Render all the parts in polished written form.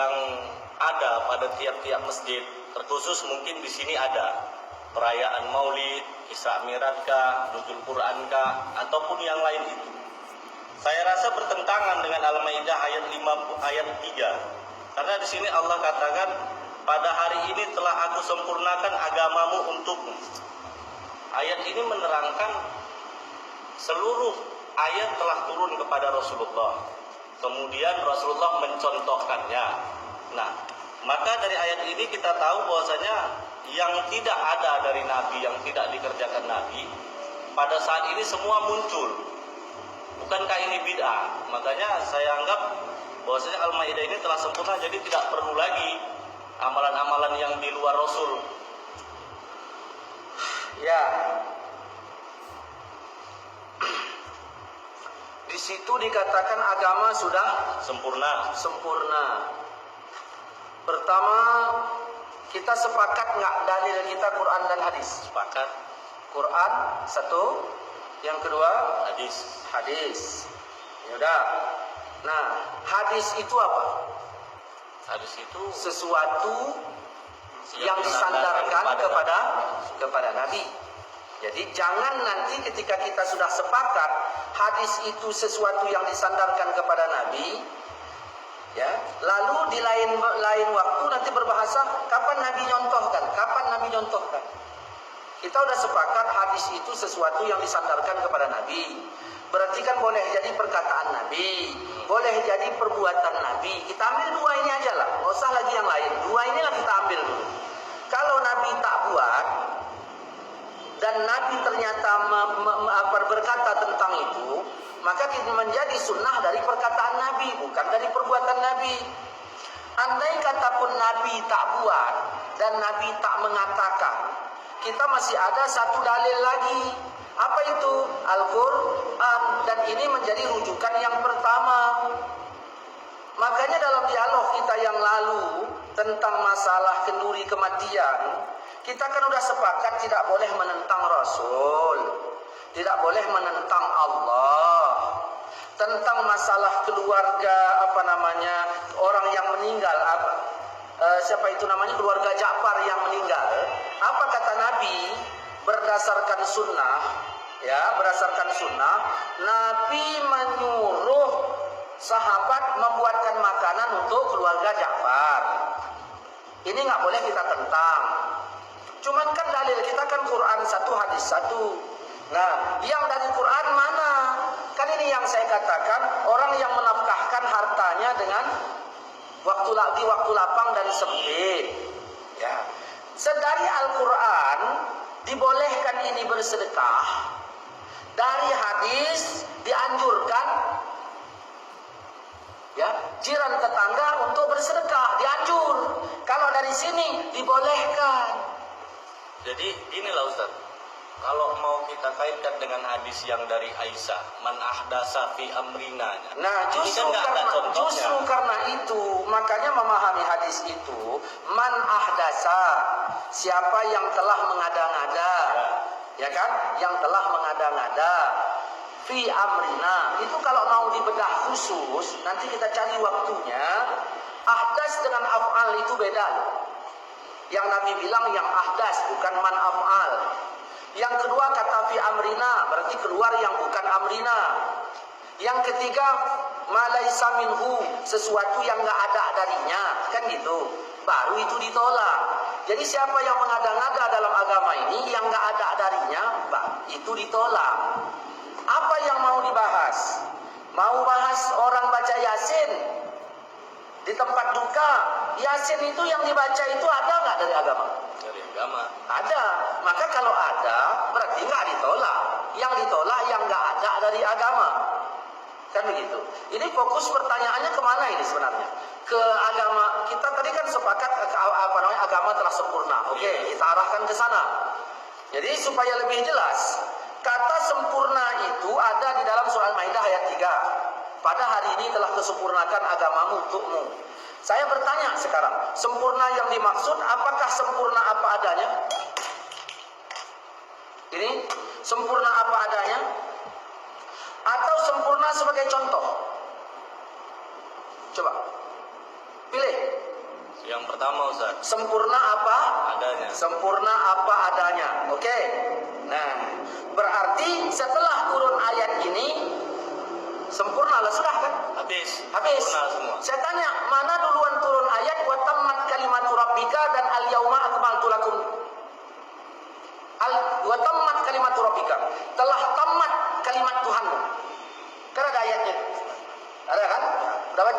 yang ada pada tiap-tiap masjid, terkhusus mungkin di sini ada perayaan Maulid, Isra Mi'rajkah, Nuzul Qur'ankah, ataupun yang lain itu. Saya rasa bertentangan dengan Al-Maidah ayat 3. Karena di sini Allah katakan, pada hari ini telah aku sempurnakan agamamu untukmu. Ayat ini menerangkan seluruh ayat telah turun kepada Rasulullah. Kemudian Rasulullah mencontohkannya. Nah, maka dari ayat ini kita tahu bahwasanya yang tidak ada dari Nabi, yang tidak dikerjakan Nabi, pada saat ini semua muncul. Bukankah ini bid'ah? Makanya saya anggap bahwasanya Al-Maidah ini telah sempurna, jadi tidak perlu lagi amalan-amalan yang di luar Rasul. Ya. Di situ dikatakan agama sudah sempurna. Pertama, kita sepakat nggak dalil kita Quran dan hadis? Sepakat. Quran satu, yang kedua hadis. Ya udah. Nah, hadis itu apa? Hadis itu sesuatu yang disandarkan kepada Nabi. Jadi jangan nanti ketika kita sudah sepakat hadis itu sesuatu yang disandarkan kepada Nabi, ya, lalu di lain waktu nanti berbahasa kapan Nabi nyontohkan. Kita sudah sepakat hadis itu sesuatu yang disandarkan kepada Nabi. Berarti kan boleh jadi perkataan Nabi, boleh jadi perbuatan Nabi. Kita ambil dua ini aja lah, nggak usah lagi yang lain. Dua inilah kita ambil dulu. Kalau Nabi tak buat dan Nabi ternyata berkata tentang itu, maka menjadi sunnah dari perkataan Nabi, bukan dari perbuatan Nabi. Andai kata pun Nabi tak buat dan Nabi tak mengatakan, kita masih ada satu dalil lagi. Apa itu? Al-Quran. Dan ini menjadi rujukan yang pertama. Makanya dalam dialog kita yang lalu tentang masalah kenduri kematian, kita kan udah sepakat tidak boleh menentang Rasul, tidak boleh menentang Allah. Tentang masalah keluarga orang yang meninggal, siapa itu namanya, keluarga Ja'far yang meninggal. Apa kata Nabi? Berdasarkan sunnah, Nabi menyuruh sahabat membuatkan makanan untuk keluarga Ja'far. Ini nggak boleh kita tentang. Cuman kan dalil kita kan Quran satu, hadis satu. Nah, yang dari Quran mana? Kan ini yang saya katakan, orang yang menafkahkan hartanya dengan waktu lapang dan sempit. Ya. Sedari Al-Quran dibolehkan ini bersedekah. Dari hadis dianjurkan, ya, jiran tetangga untuk bersedekah, dianjur. Kalau dari sini dibolehkan. Jadi inilah Ustaz, kalau mau kita kaitkan dengan hadis yang dari Aisyah, man ahdasa fi amrina. Nah, justru karena itu, makanya memahami hadis itu, man ahdasa, siapa yang telah mengada-ngada, ya kan? Yang telah mengada-ngada fi amrina. Itu kalau mau dibedah khusus, nanti kita cari waktunya. Ahdas dengan af'al itu beda. Yang Nabi bilang yang ahdas, bukan man af'al. Yang kedua kata fi amrina, berarti keluar yang bukan amrina. Yang ketiga malaisa minhu, sesuatu yang enggak ada darinya, kan gitu. Baru itu ditolak. Jadi siapa yang mengada-ngada dalam agama ini yang enggak ada darinya, itu ditolak. Apa yang mau dibahas? Mau bahas orang baca Yasin di tempat duka. Yasin itu yang dibaca itu ada enggak dari agama? Dari agama. Ada. Maka kalau ada berarti enggak ditolak. Yang ditolak yang enggak ada dari agama. Kan begitu. Ini fokus pertanyaannya kemana ini sebenarnya? Ke agama. Kita tadi kan sepakat agama telah sempurna. Oke, kita arahkan ke sana. Jadi supaya lebih jelas, kata sempurna itu ada di dalam surah Al-Maidah ayat 3. Pada hari ini telah kesempurnakan agamamu untukmu. Saya bertanya sekarang, sempurna yang dimaksud apakah sempurna apa adanya? Ini sempurna apa adanya? Atau sempurna sebagai contoh? Coba pilih. Yang pertama Ustaz, Sempurna apa? adanya. Sempurna apa adanya. Oke. Nah, berarti setelah turun ayat ini sempurna lah sudah kan? Habis. Habis. Sempurna semua. Saya tanya, mana duluan turun ayat wa tammat kalimatu rabbika dan al yauma akmaltu lakum. Wa tammat kalimatu rabbika. Telah tamat kalimat Tuhan. Kan ada ayatnya. Ada kan? Dapat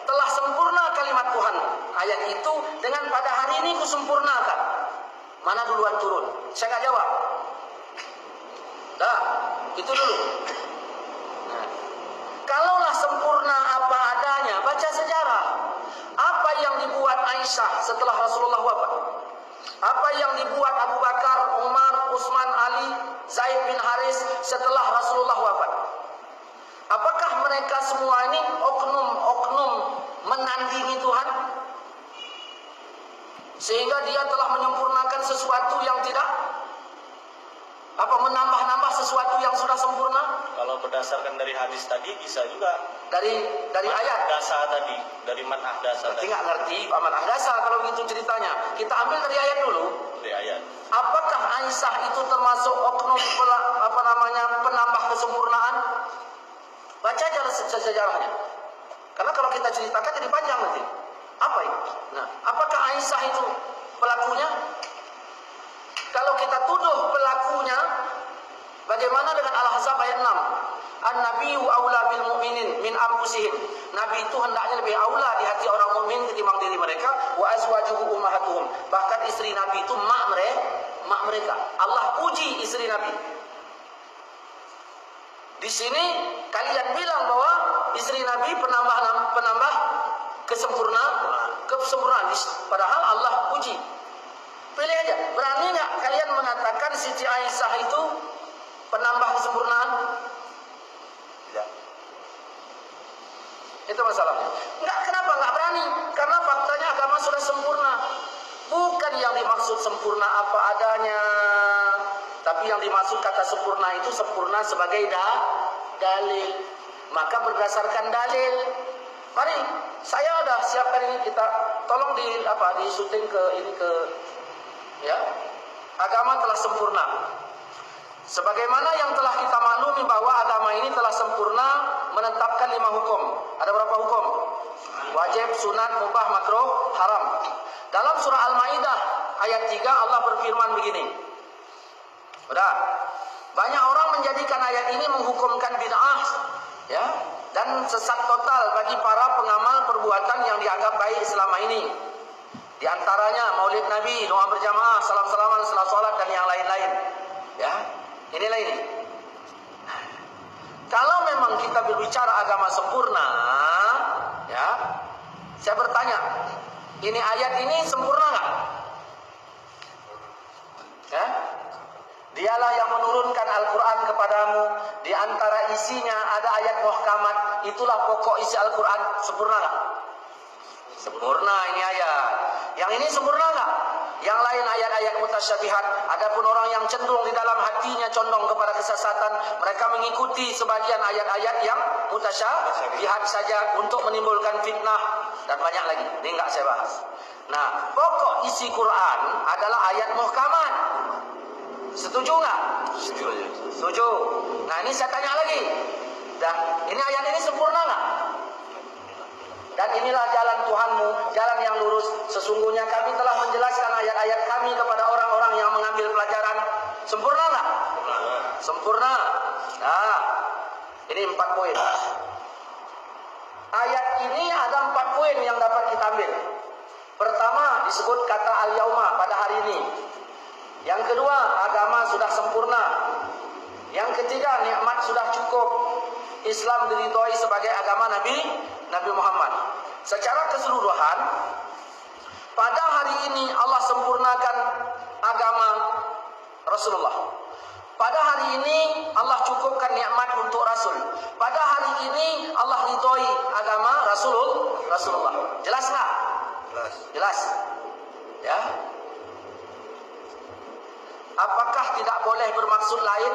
telah sempurna kalimat Tuhan. Ayat itu dengan pada hari ini kusempurnakan. Mana duluan turun? Saya nggak jawab. Dah, itu dulu. Nah, kalaulah sempurna apa adanya, baca sejarah. Apa yang dibuat Aisyah setelah Rasulullah wafat? Apa yang dibuat Abu Bakar, Umar, Utsman, Ali, Zaid bin Haris setelah Rasulullah wafat? Apakah mereka semua ini oknum-oknum menandingi Tuhan? Sehingga dia telah menyempurnakan sesuatu yang tidak menambah-nambah sesuatu yang sudah sempurna? Kalau berdasarkan dari hadis tadi bisa juga. Dari ayat. Dasa tadi, dari manah dasa Berarti tadi. nggak ngerti amanah dasar kalau begitu ceritanya. Kita ambil dari ayat dulu. Dari ayat. Apakah Aisyah itu termasuk oknum penambah kesempurnaan? Baca aja sejarahnya. Karena kalau kita ceritakan jadi panjang nanti. Apa itu? Nah, apakah Aisyah itu pelakunya? Kalau kita tuduh pelakunya, bagaimana dengan Al-Ahzab ayat 6? An-nabiyyu aula bil mu'minin min anfusihim. Nabi itu hendaknya lebih aula di hati orang mukmin ketimbang diri mereka. Wa azwajuhu ummahatuhum. Bahkan istri Nabi itu mak mereka. Allah puji istri Nabi. Di sini kalian bilang bahwa istri Nabi penambah kesempurnaan. Padahal Allah puji. Pilih aja. Berani nggak kalian mengatakan Siti Aisyah itu penambah kesempurnaan? Tidak. Itu masalahnya. Kenapa nggak berani? Karena faktanya agama sudah sempurna. Bukan yang dimaksud sempurna apa adanya, tapi yang dimaksud kata sempurna itu sempurna sebagai dalil. Maka berdasarkan dalil. Mari, saya udah siapkan ini, kita tolong di syuting ya. Agama telah sempurna. Sebagaimana yang telah kita maklumi bahwa agama ini telah sempurna menetapkan 5 hukum. Ada berapa hukum? Wajib, sunat, mubah, makruh, haram. Dalam surah Al-Maidah ayat 3 Allah berfirman begini. Udah. Banyak orang menjadikan ayat ini menghukumkan bid'ah, ya, dan sesat total bagi para pengamal perbuatan yang dianggap baik selama ini. Di antaranya maulid Nabi, doa berjamaah, salam-salaman setelah sholat dan yang lain-lain. Ya, inilah ini. Kalau memang kita berbicara agama sempurna, ya, saya bertanya, ini ayat ini sempurna nggak? Ya, dialah yang menurunkan Al-Quran kepadamu. Di antara isinya ada ayat muhkamat. Itulah pokok isi Al-Quran. Sempurna nggak? Sempurna ini ayat. Yang ini sempurna nggak? Yang lain ayat-ayat mutasyabihat. Adapun orang yang cenderung di dalam hatinya condong kepada kesesatan, mereka mengikuti sebagian ayat-ayat yang mutasyabihat saja untuk menimbulkan fitnah dan banyak lagi. Ini nggak saya bahas. Nah, pokok isi Quran adalah ayat muhkamat. Setuju nggak? Setuju. Nah, ini saya tanya lagi. Dan ini ayat ini sempurna nggak? Dan inilah jalan Tuhanmu, jalan yang lurus. Sesungguhnya kami telah menjelaskan ayat-ayat kami kepada orang-orang yang mengambil pelajaran. Sempurna nggak? Sempurna. Nah, ini 4 poin. Ayat ini ada 4 poin yang dapat kita ambil. Pertama, disebut kata al-yauma, pada hari ini. Yang kedua, agama sudah sempurna. Yang ketiga, nikmat sudah cukup. Islam diridhoi sebagai agama Nabi Muhammad. Secara keseluruhan, pada hari ini Allah sempurnakan agama Rasulullah. Pada hari ini Allah cukupkan nikmat untuk Rasul. Pada hari ini Allah ridhoi agama Rasulullah. Jelas nggak? Jelas. Ya. Apakah tidak boleh bermaksud lain?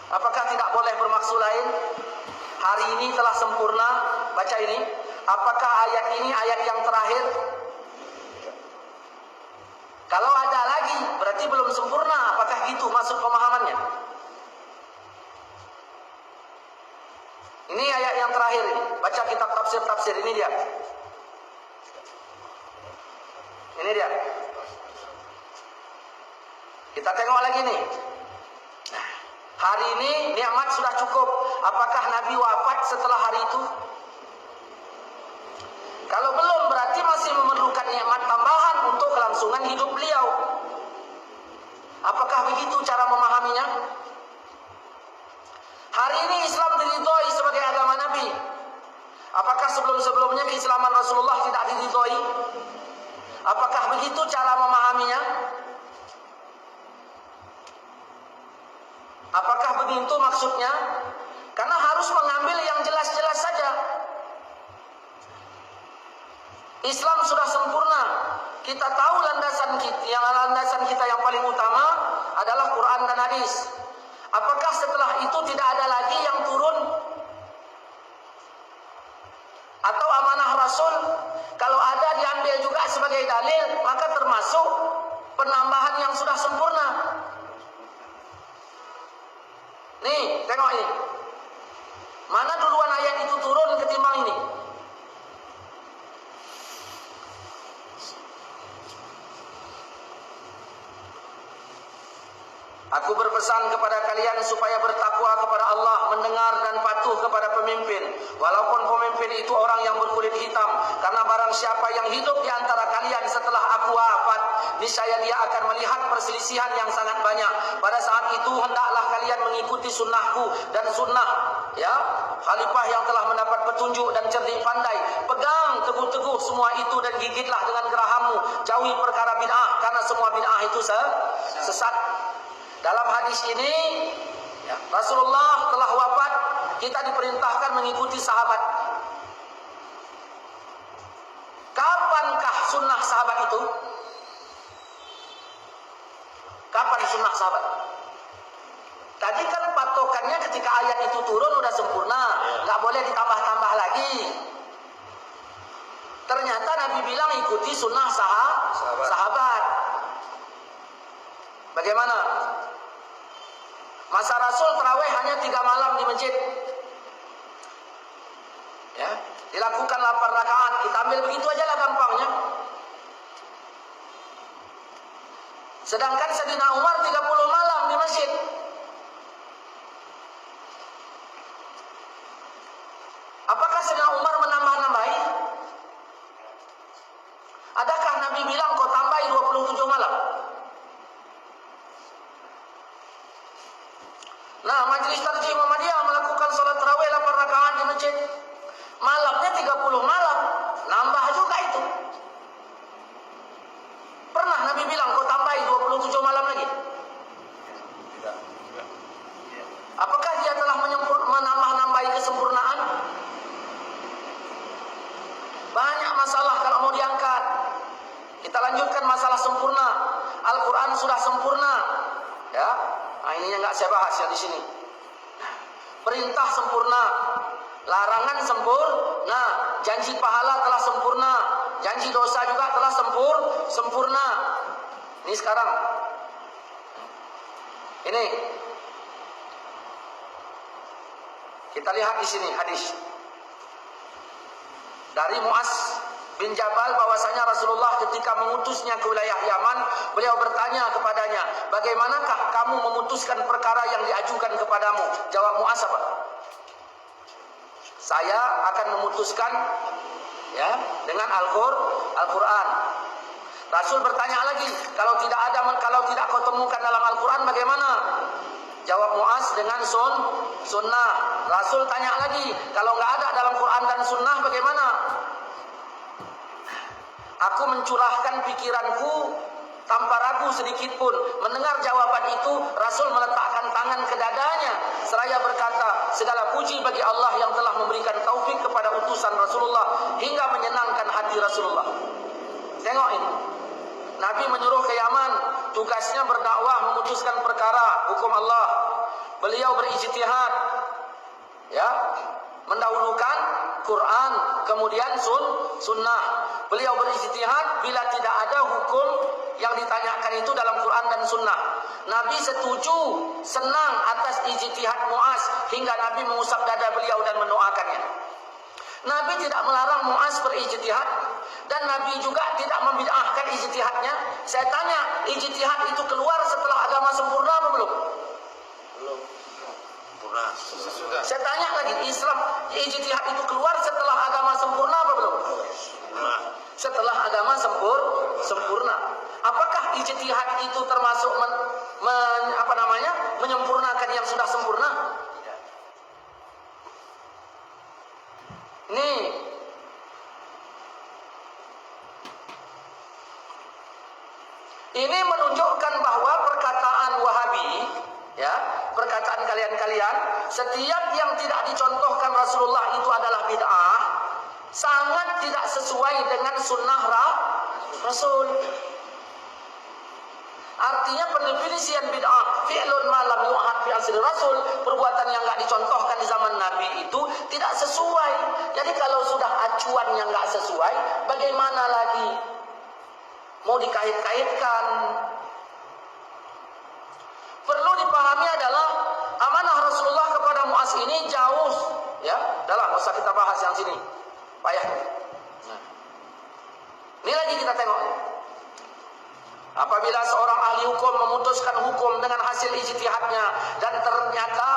Apakah tidak boleh bermaksud lain? Hari ini telah sempurna, baca ini. Apakah ayat ini ayat yang terakhir? Kalau ada lagi, berarti belum sempurna. Apakah gitu maksud pemahamannya? Ini ayat yang terakhir ini. Baca kitab tafsir-tafsir, ini dia. Ini dia. Kita tengok lagi nih. Hari ini nikmat sudah cukup. Apakah Nabi wafat setelah hari itu? Kalau belum, berarti masih memerlukan nikmat tambahan untuk kelangsungan hidup beliau. Apakah begitu cara memahaminya? Hari ini Islam diridhoi sebagai agama Nabi. Apakah sebelum-sebelumnya keislaman Rasulullah tidak diridhoi? Apakah begitu cara memahaminya? Apakah begitu maksudnya? Karena harus mengambil yang jelas-jelas saja. Islam sudah sempurna. Kita tahu landasan kita yang paling utama adalah Quran dan hadis. Apakah setelah itu tidak ada lagi yang turun? Atau amanah Rasul? Kalau ada diambil juga sebagai dalil, maka termasuk penambahan yang sudah sempurna. Nih, tengok ini. Mana duluan ayat itu turun ketimbang ini? Aku berpesan kepada kalian supaya bertakwa kepada Allah, mendengar dan patuh kepada pemimpin, walaupun pemimpin itu orang yang berkulit hitam. Karena barang siapa yang hidup di antara kalian setelah aku wafat, niscaya dia akan melihat perselisihan yang sangat banyak. Pada saat itu hendaklah kalian mengikuti sunnahku dan sunnah khalifah yang telah mendapat petunjuk dan cerdik pandai. Pegang teguh-teguh semua itu dan gigitlah dengan gerahammu. Jauhi perkara bid'ah, karena semua bid'ah itu sesat. Dalam hadis ini Rasulullah telah wafat, kita diperintahkan mengikuti sahabat. Kapankah sunnah sahabat itu? Kapan sunnah sahabat? Tadi kan patokannya ketika ayat itu turun udah sempurna, nggak boleh ditambah-tambah lagi. Ternyata Nabi bilang ikuti sunnah sahabat. Bagaimana? Masa Rasul tarawih hanya 3 malam di masjid. Dilakukan 8 rakaat. Kita ambil begitu aja lah gampangnya. Sedangkan Sayyidina Umar 30 malam di masjid. Apakah Sayyidina Umar menambah-nambahi? Adakah Nabi bilang kau tambahi 27 malam? Nah, Majelis Tarjih Muhammadiyah melakukan salat tarawih 8 rakaat di masjid. Malamnya 30 malam, nambah juga itu. Pernah Nabi bilang kau tambahi 27 malam lagi? Tidak. Apakah dia telah menambah-nambahi kesempurnaan? Banyak masalah kalau mau diangkat. Kita lanjutkan masalah sempurna. Al-Quran sudah sempurna. Nah, ini yang nggak saya bahas ya di sini. Perintah sempurna, larangan sempurna, janji pahala telah sempurna, janji dosa juga telah sempurna. Ini sekarang. Ini kita lihat di sini hadis dari Mu'az bin Jabal bahwasanya Rasulullah ketika mengutusnya ke wilayah Yaman, beliau bertanya kepadanya, bagaimanakah kamu memutuskan perkara yang diajukan kepadamu? Jawab Mu'az apa? Saya akan memutuskan dengan Al-Quran. Rasul bertanya lagi, kalau tidak kau temukan dalam Al-Quran bagaimana? Jawab Mu'az dengan sunnah. Rasul tanya lagi, kalau nggak ada dalam Quran dan sunnah bagaimana? Aku mencurahkan pikiranku tanpa ragu sedikit pun. Mendengar jawaban itu, Rasul meletakkan tangan ke dadanya seraya berkata, segala puji bagi Allah yang telah memberikan taufik kepada utusan Rasulullah hingga menyenangkan hati Rasulullah. Tengok ini. Nabi menyuruh ke Yaman, tugasnya berdakwah, memutuskan perkara hukum Allah. Beliau berijtihad, mendahulukan Quran, kemudian sunnah. Beliau berijtihad bila tidak ada hukum yang ditanyakan itu dalam Quran dan sunnah. Nabi setuju, senang atas ijtihad Muaz hingga Nabi mengusap dada beliau dan mendoakannya. Nabi tidak melarang Muaz berijtihad dan Nabi juga tidak membid'ahkan ijtihadnya. Saya tanya, ijtihad itu keluar setelah agama sempurna apa belum? Belum. Sempurna. Sudah. Saya tanya lagi, Islam ijtihad itu keluar setelah agama sempurna apa belum? Sempurna. Setelah agama sempurna. Apakah ijtihad itu termasuk menyempurnakan yang sudah sempurna? Tidak. Nih, ini menunjukkan bahwa perkataan Wahabi, ya, perkataan kalian-kalian, setiap yang tidak dicontohkan Rasulullah itu adalah bid'ah, sangat tidak sesuai dengan sunnah Rasul. Artinya pendefinisian bid'ah fi'lun ma lam yu'had fi asri Rasul, perbuatan yang enggak dicontohkan di zaman Nabi itu tidak sesuai. Jadi kalau sudah acuan yang enggak sesuai, bagaimana lagi mau dikait-kaitkan? Perlu dipahami adalah amanah Rasulullah kepada Muaz ini jauh, ya. Dalam nggak usah kita bahas yang sini, payah. Nah. Ini lagi kita tengok. Apabila seorang ahli hukum memutuskan hukum dengan hasil ijtihadnya dan ternyata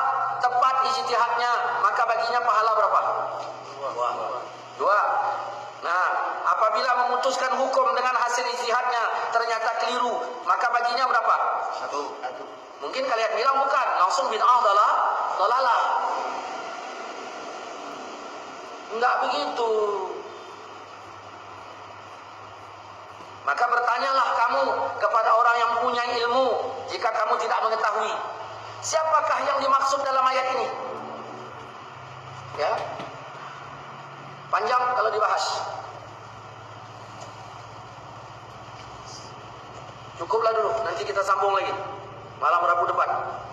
tepat ijtihadnya, maka baginya pahala berapa? Dua. Nah, apabila memutuskan hukum dengan hasil ijtihadnya ternyata keliru, maka baginya berapa? Satu. Mungkin kalian bilang bukan, langsung bid'ah dalalah. Enggak begitu. Maka bertanyalah kamu kepada orang yang punya ilmu jika kamu tidak mengetahui. Siapakah yang dimaksud dalam ayat ini? Ya. Panjang kalau dibahas. Cukuplah dulu, nanti kita sambung lagi malam Rabu depan.